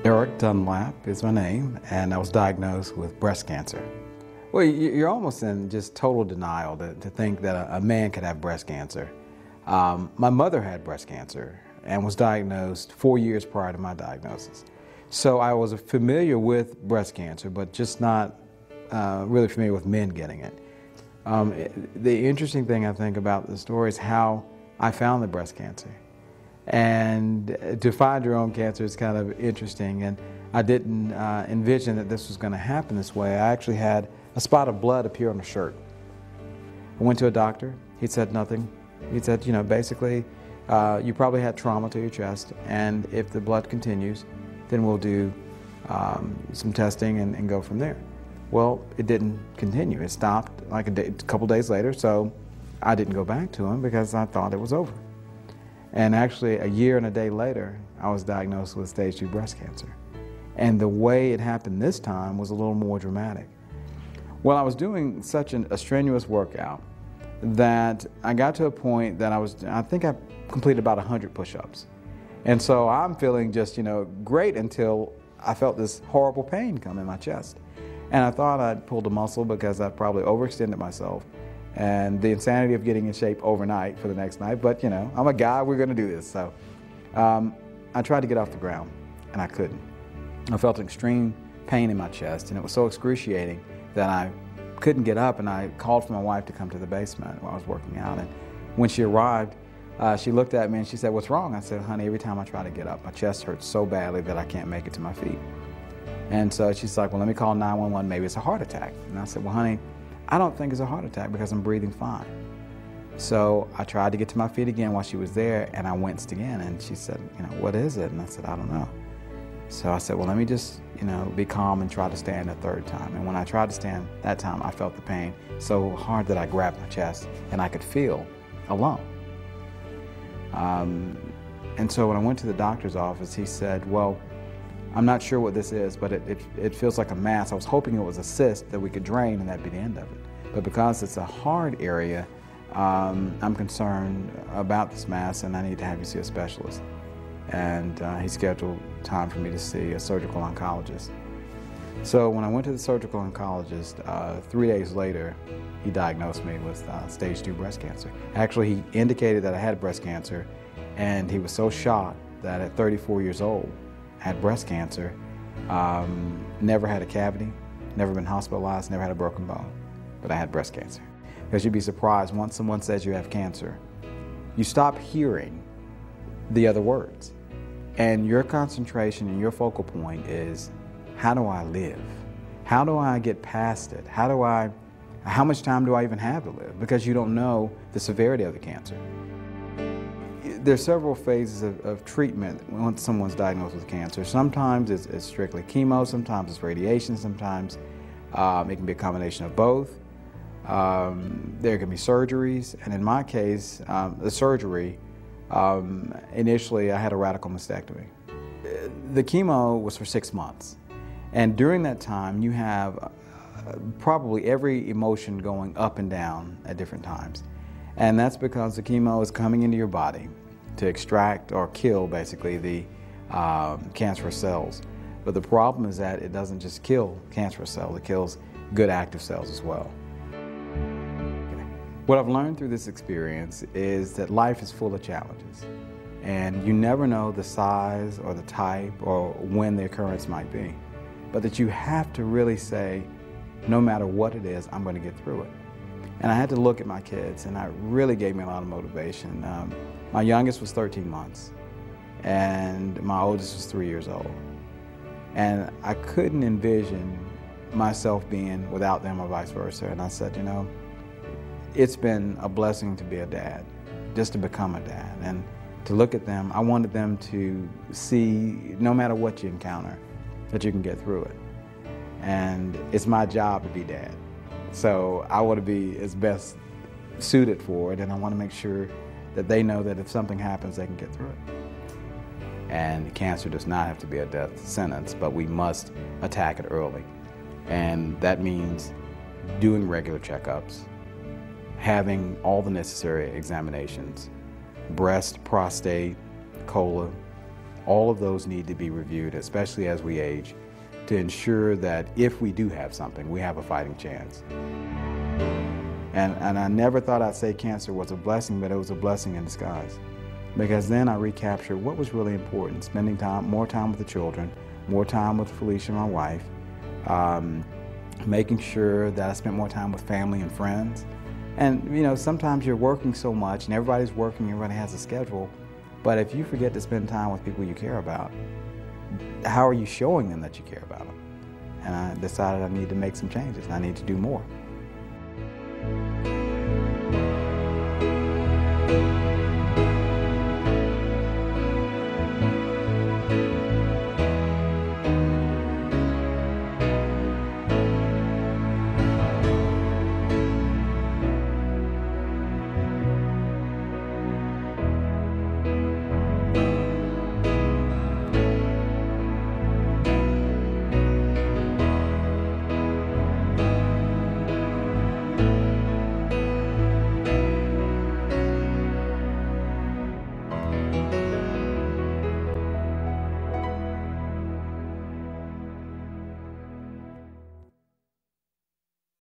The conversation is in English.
Eric Dunlap is my name, and I was diagnosed with breast cancer. Well, you're almost in just total denial to think that a man could have breast cancer. My mother had breast cancer and was diagnosed 4 years prior to my diagnosis. So I was familiar with breast cancer, but just not really familiar with men getting it. The interesting thing I think about the story is how I found the breast cancer. And to find your own cancer is kind of interesting, and I didn't envision that this was going to happen this way. I actually had a spot of blood appear on a shirt. I went to a doctor. He said nothing. He said, you know, basically, you probably had trauma to your chest, and if the blood continues, then we'll do some testing and go from there. Well, it didn't continue. It stopped like a couple days later, so I didn't go back to him because I thought it was over. And actually, a year and a day later, I was diagnosed with stage 2 breast cancer. And the way it happened this time was a little more dramatic. Well, I was doing such a strenuous workout that I got to a point that I think I completed about 100 push-ups. And so I'm feeling just, you know, great until I felt this horrible pain come in my chest. And I thought I'd pulled a muscle because I probably overextended myself. And the insanity of getting in shape overnight for the next night, but you know, I'm a guy, we're gonna do this. So I tried to get off the ground and I couldn't. I felt extreme pain in my chest and it was so excruciating that I couldn't get up, and I called for my wife to come to the basement while I was working out. And when she arrived, she looked at me and she said, "What's wrong?" I said, "Honey, every time I try to get up, my chest hurts so badly that I can't make it to my feet." And so she's like, "Well, let me call 911, maybe it's a heart attack." And I said, "Well, honey, I don't think it's a heart attack because I'm breathing fine." So I tried to get to my feet again while she was there, and I winced again. And she said, "You know, what is it?" And I said, "I don't know." So I said, "Well, let me just, you know, be calm and try to stand a third time." And when I tried to stand that time, I felt the pain so hard that I grabbed my chest and I could feel a lump. And so when I went to the doctor's office, he said, "Well, I'm not sure what this is, but it feels like a mass. I was hoping it was a cyst that we could drain and that'd be the end of it. But because it's a hard area, I'm concerned about this mass and I need to have you see a specialist." And he scheduled time for me to see a surgical oncologist. So when I went to the surgical oncologist, 3 days later, he diagnosed me with stage 2 breast cancer. Actually, he indicated that I had breast cancer, and he was so shocked that at 34 years old, I had breast cancer, never had a cavity, never been hospitalized, never had a broken bone, but I had breast cancer. Because you'd be surprised, once someone says you have cancer, you stop hearing the other words. And your concentration and your focal point is, how do I live? How do I get past it? How much time do I even have to live? Because you don't know the severity of the cancer. There's several phases of treatment when someone's diagnosed with cancer. Sometimes it's strictly chemo, sometimes it's radiation, sometimes it can be a combination of both. There can be surgeries, and in my case, the surgery, initially I had a radical mastectomy. The chemo was for 6 months, and during that time you have probably every emotion going up and down at different times. And that's because the chemo is coming into your body to extract or kill basically the cancerous cells. But the problem is that it doesn't just kill cancerous cells, it kills good active cells as well. What I've learned through this experience is that life is full of challenges, and you never know the size or the type or when the occurrence might be, but that you have to really say, no matter what it is, I'm going to get through it. And I had to look at my kids, and that really gave me a lot of motivation. My youngest was 13 months, and my oldest was 3 years old. And I couldn't envision myself being without them or vice versa. And I said, you know, it's been a blessing to be a dad, just to become a dad. And to look at them, I wanted them to see, no matter what you encounter, that you can get through it. And it's my job to be dad. So I want to be as best suited for it, and I want to make sure that they know that if something happens, they can get through it. And cancer does not have to be a death sentence, but we must attack it early. And that means doing regular checkups, having all the necessary examinations, breast, prostate, colon, All of those need to be reviewed, especially as we age, to ensure that if we do have something, we have a fighting chance. And I never thought I'd say cancer was a blessing, but it was a blessing in disguise. Because then I recaptured what was really important, spending more time with the children, more time with Felicia, my wife, making sure that I spent more time with family and friends. And you know, sometimes you're working so much and everybody's working, everybody has a schedule, but if you forget to spend time with people you care about, how are you showing them that you care about them? And I decided I need to make some changes and I need to do more.